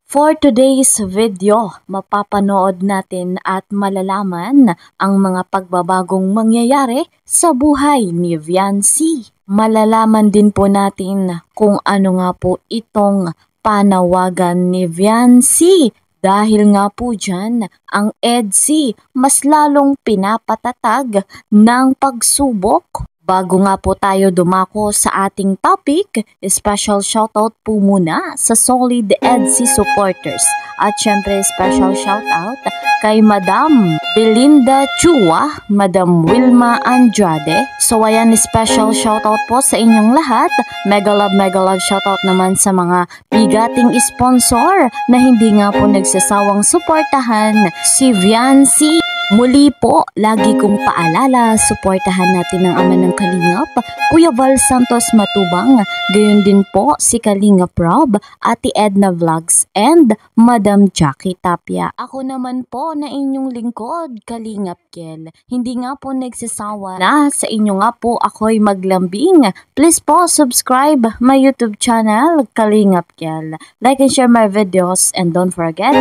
For today's video, mapapanood natin at malalaman ang mga pagbabagong mangyayari sa buhay ni Viancy. Malalaman din po natin kung ano nga po itong panawagan ni Viancy. Dahil nga po dyan, ang EDSA mas lalong pinapatatag ng pagsubok. Bago nga po tayo dumako sa ating topic, special shoutout po muna sa solid EDSA supporters. At syempre special shoutout kay Madam Belinda Chua, Madam Wilma Andrade. So ayan, special shoutout po sa inyong lahat. Mega love shoutout naman sa mga bigating sponsor na hindi nga po nagsasawang suportahan si Viancy. Muli po, lagi kong paalala, suportahan natin ang ama ng Kalingap, Kuya Val Santos Matubang, gayon din po si Kalingap Rob, Ate Edna Vlogs, and Madam Jackie Tapia. Ako naman po na inyong lingkod, Kalingap Kel. Hindi nga po nagsasawa na sa inyo nga po ako'y maglambing. Please po subscribe my YouTube channel, Kalingap Kel. Like and share my videos, and don't forget,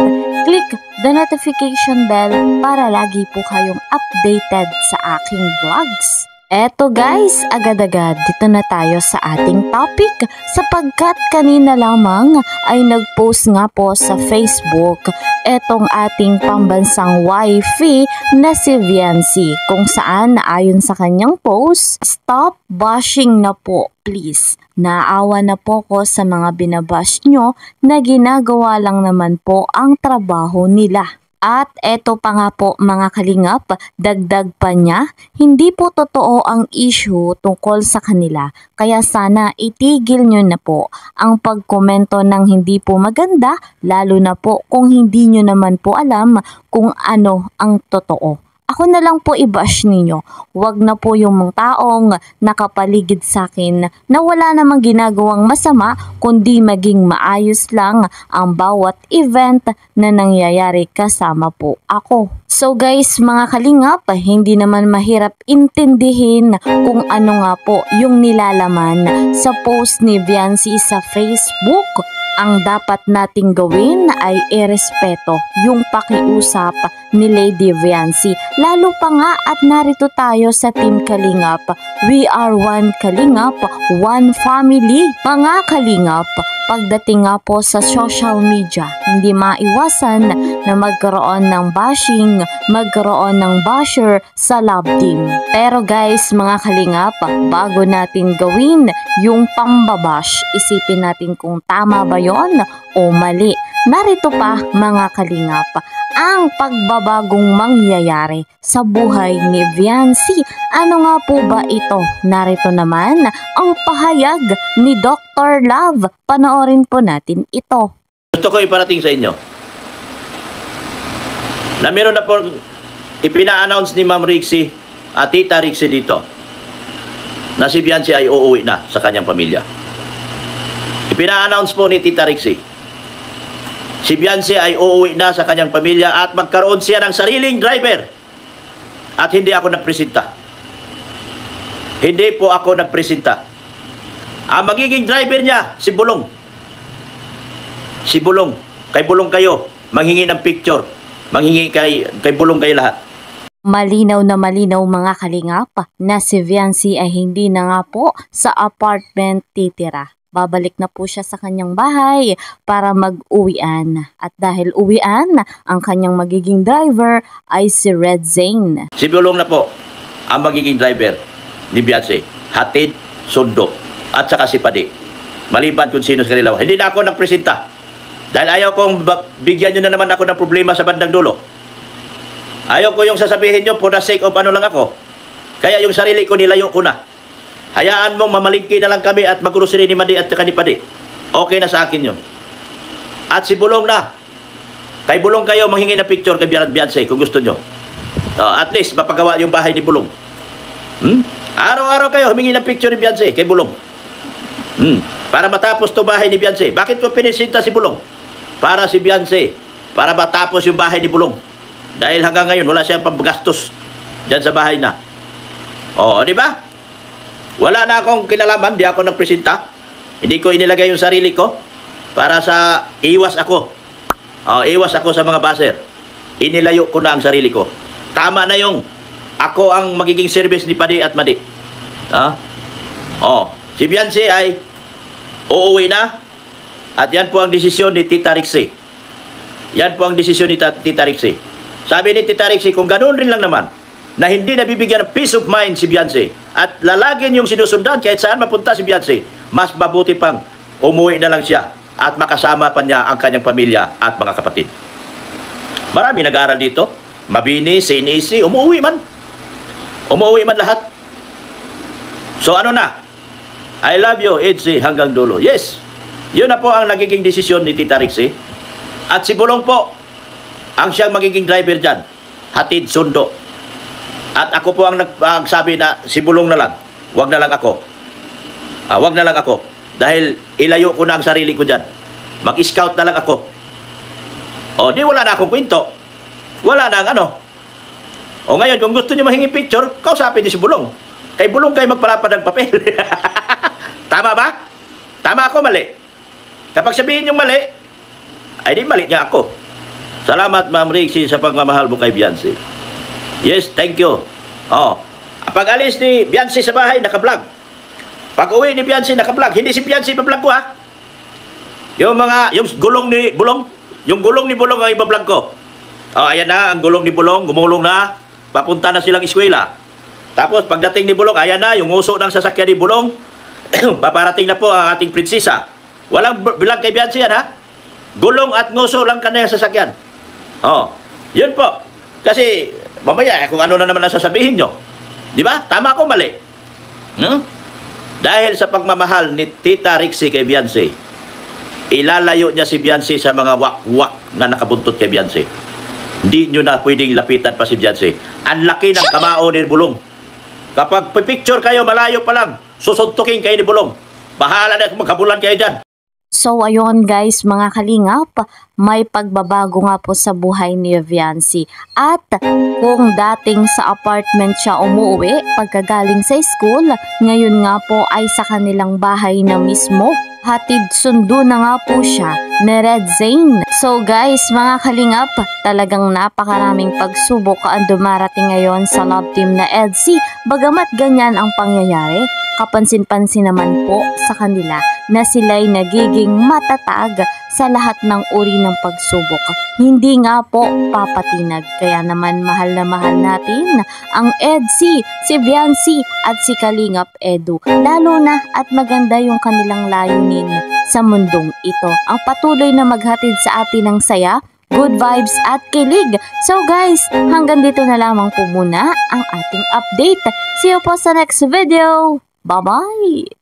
click the notification bell para lagi po kayong updated sa aking vlogs. Eto guys, agad-agad dito na tayo sa ating topic sapagkat kanina lamang ay nagpost nga po sa Facebook etong ating pambansang wifey na si Viancy kung saan ayon sa kanyang post, stop bashing na po please. Naawa na po ko sa mga binabash nyo na ginagawa lang naman po ang trabaho nila. At eto pa nga po mga kalingap, dagdag pa niya, hindi po totoo ang issue tungkol sa kanila. Kaya sana itigil nyo na po ang pagkomento ng hindi po maganda, lalo na po kung hindi nyo naman po alam kung ano ang totoo. Ako na lang po i-bash ninyo. Huwag na po yung mga taong nakapaligid sa akin na wala namang ginagawang masama kundi maging maayos lang ang bawat event na nangyayari kasama po ako. So guys, mga kalingap, hindi naman mahirap intindihin kung ano nga po yung nilalaman sa post ni Viancy sa Facebook. Ang dapat nating gawin ay irespeto yung pakiusap ni Lady Viancy. Lalo pa nga at narito tayo sa Team Kalingap. We are one Kalingap, one family. Mga Kalingap, pagdating nga po sa social media, hindi maiwasan na magkaroon ng bashing, magkaroon ng basher sa love team. Pero guys, mga Kalingap, bago natin gawin yung pambabash, isipin natin kung tama ba yon o mali. Narito pa mga Kalingap, ang pagbabagong mangyayari sa buhay ni Viancy. Ano nga po ba ito? Narito naman ang pahayag ni Dr. Love. Panoorin po natin ito. Gusto ko iparating sa inyo na meron na po ipina-announce ni Ma'am Rixie at Tita Rixie dito na si Viancy ay uuwi na sa kanyang pamilya. Ipina-announce po ni Tita Rixie si Viancy ay uuwi na sa kanyang pamilya at magkaroon siya ng sariling driver. At hindi ako nagpresenta. Hindi po ako nagpresenta. Ang magiging driver niya, si Bulong. Si Bulong. Kay Bulong kayo, manghingi ng picture. Manghingi kay Bulong kayo lahat. Malinaw na malinaw mga kalingap na si Viancy ay hindi na nga po sa apartment titira. Babalik na po siya sa kanyang bahay para mag-uwian. At dahil uwian, ang kanyang magiging driver ay si Red Zane. Si Bulong na po ang magiging driver ni Viancy. Hatid, sundo, at saka si Padi. Maliban kung sino sa kanila. Hindi na ako nagpresenta. Dahil ayaw kong bigyan nyo na naman ako ng problema sa bandang dulo. Ayaw ko yung sasabihin nyo for the sake of ano lang ako. Kaya yung sarili ko nilayo ko na. Hayaan mong mamalingki na lang kami at mag-grocery ni Madi at saka ni Padi. Okay na sa akin yun. At si Bulong na. Kay Bulong kayo manghingi na picture kay Viancy kung gusto nyo. At least mapagawa yung bahay ni Bulong. Araw-araw kayo humingi ng picture ni Viancy kay Bulong. Para matapos to bahay ni Viancy. Bakit ko pinisinta si Bulong? Para si Viancy. Para matapos yung bahay ni Bulong. Dahil hanggang ngayon wala siyang pambagastos dyan sa bahay na. Oo, di ba? Wala na akong kinalaman, di ako nagpresenta. Hindi ko inilagay yung sarili ko para sa iwas ako Iwas ako sa mga baser. Inilayo ko na ang sarili ko. Tama na yung ako ang magiging service ni Padi at Madi. Si Biancy ay uuwi na. At yan po ang desisyon ni Tita Rixie. Yan po ang desisyon ni Tita Rixie. Sabi ni Tita Rixie, kung ganoon rin lang naman, na hindi nabibigyan ng peace of mind si Biancy at lalagin yung sinusundan kahit saan mapunta si Biancy, mas mabuti pang umuwi na lang siya at makasama pa niya ang kanyang pamilya at mga kapatid. Marami nag-aaral dito. Mabini, Sinisi, umuwi man. Umuwi man lahat. So ano na? I love you, Edsi, hanggang dulo. Yes, yun na po ang nagiging desisyon ni Tita Rixie. At si Bulong po, ang siyang magiging driver dyan. Hatid, sundo. At ako po ang nagsabi na si Bulong na lang. Wag na lang ako. Wag na lang ako. Dahil ilayo ko na ang sarili ko dyan. Mag-scout na lang ako. Di wala na akong kwento. Wala na ang ano. Ngayon, kung gusto niyo mahingi picture, kausapin niyo si Bulong. Kay Bulong kayo magpalapad ng papel. Tama ba? Tama ako, mali. Kapag sabihin yung mali, ay di mali niya ako. Salamat, Ma'am Rixie, sa pagmamahal mo kay Biancy. Yes, thank you. Pag alis ni Biancy sa bahay, naka-vlog. Pag uwi ni Biancy, naka-vlog. Hindi si Biancy pa-vlog ko, ha? Yung gulong ni Bulong, yung gulong ni Bulong ang iba-vlog ko. Ayan na, ang gulong ni Bulong, gumulong na, papunta na silang eskwela. Tapos, pagdating ni Bulong, ayan na, yung uso ng sasakyan ni Bulong, paparating na po ang ating prinsesa. Walang bilang kay Biancy yan, ha? Gulong at nguso lang kanina sa sasakyan. Yun po. Kasi, mamaya, kung ano na naman ang sasabihin nyo. Di ba? Tama ko, mali. Dahil sa pagmamahal ni Tita Rixie kay Biancy, ilalayo niya si Biancy sa mga wak-wak na nakabuntot kay Biancy. Hindi nyo na pwedeng lapitan pa si Biancy. Ang laki ng kamao ni Bulong. Kapag picture kayo, malayo pa lang, susuntukin kayo ni Bulong. Bahala na magkabulan kayo dyan. So ayun guys, mga kalingap, may pagbabago nga po sa buhay ni Viancy. At kung dating sa apartment siya umuwi pagkagaling sa school, ngayon nga po ay sa kanilang bahay na mismo. Hatid sundo na nga po siya ni Red Zane. So guys, mga kalingap, talagang napakaraming pagsubok ang dumarating ngayon sa love team na EDSI. Bagamat ganyan ang pangyayari, kapansin-pansin naman po sa kanila na sila'y nagiging matatag sa lahat ng uri ng pagsubok. Hindi nga po papatinag. Kaya naman mahal na mahal natin ang EDSI, si Viancy at si Kalingap Edu. Lalo na at maganda yung kanilang layunin sa mundong ito. Ang patuloy na maghatid sa atin ng saya, good vibes at kilig. So guys, hanggang dito na lamang po muna ang ating update. See you po sa next video. Bye-bye!